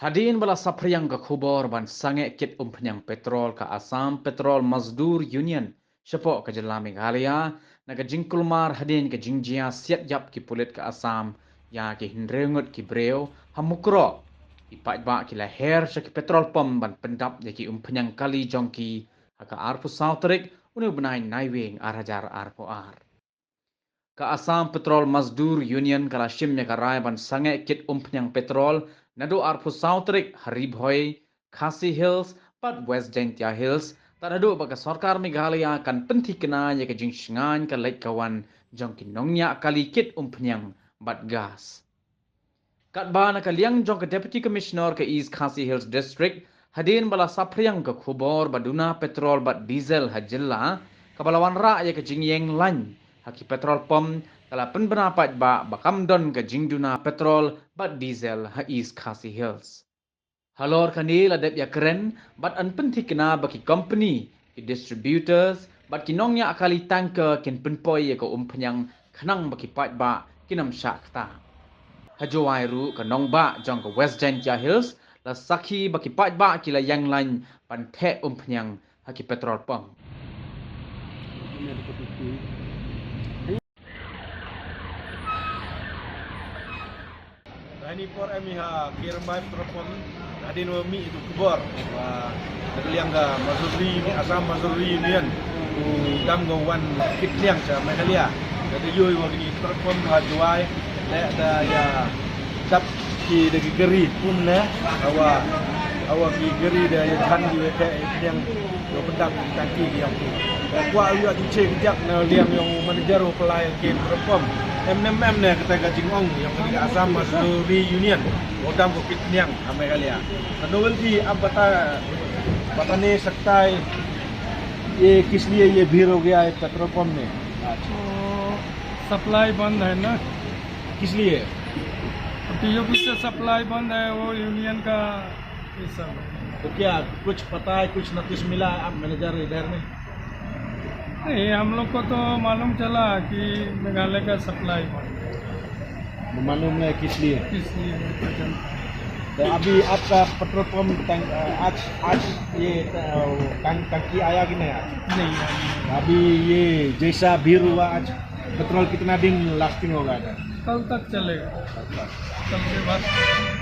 Hadirin bala sapriang ke khubor ban sange kit penyang petrol ke Assam Petrol Mazdur Union sepok ke Jela Meghalaya naga jingkulmar hadirin ke jingjia siat jap ki pulit ke Assam ya ki hindrengut ki breu hamukro ipat ba ki lahir ki petrol pom ban pendap ya ki penyang kali jongki haka arpu sautrik unu benai naiwing arajar arpu ar. Ke Assam Petrol Mazdur Union kala shimnya karai ban sange kit penyang petrol nado arpu sautrik Haribhoi, Khasi Hills, pat West Jaintia Hills tak nado baka sarkar Meghalaya kan penti kena ya ke jingsingan ke lek kawan jong kinongnya kali kit penyang bat gas. Kat ba na kaliang jong ke Deputy Commissioner ke East Khasi Hills District hadin bala sapriang ke khubor baduna petrol bat diesel hajilla kabalawan ra ya ke jingyeng lan haki petrol pom kala penbenapat ba bakamdon ke jingduna petrol bat diesel ha East Khasi Hills. Halor kanil adep ya keren bat an penti kena baki company ki distributors bat kinongnya akali tanker kin penpoi ya ke penyang khanang baki pat ba kinam syak ta. Hajuai ru ke nong ba jong ke West Jaintia Hills la sakhi baki pat ba kila yang lain pan the penyang haki petrol pom. Ini por emiha kirmai teropon adin wami itu kubor wa terliang ga Mazuri ni Assam Mazuri Union tu dam go wan kitliang sa Meghalaya jadi yoi wa ni teropon ha juai le da ya dap ki de geri pun le awa ki geri da ya than di te yang yo pendam tangki yang tu kwa yu ati che jak na liang yang manager pelai ke teropon MMM ne kata gajing ong yang di Assam Mazuri Union odam ko kitniang Meghalaya tanowel di abata batane saktai ये किस लिए ये भीड़ हो गया है petrol pump में तो सप्लाई बंद है ना, किस लिए टीओपी से सप्लाई बंद है, वो यूनियन का ये सब। तो क्या कुछ पता है, कुछ नोटिस मिला आप मैनेजर इधर में नहीं, हम लोग को तो मालूम चला कि मेघालय का सप्लाई बंद है, मालूम है किस लिए इसलिए तो अभी आपका पेट्रोल पंप आज ये टंकी आया कि नहीं नहीं अभी ये जैसा भीड़ हुआ आज पेट्रोल कितना दिन लास्टिंग होगा कल तक चलेगा, कल के बाद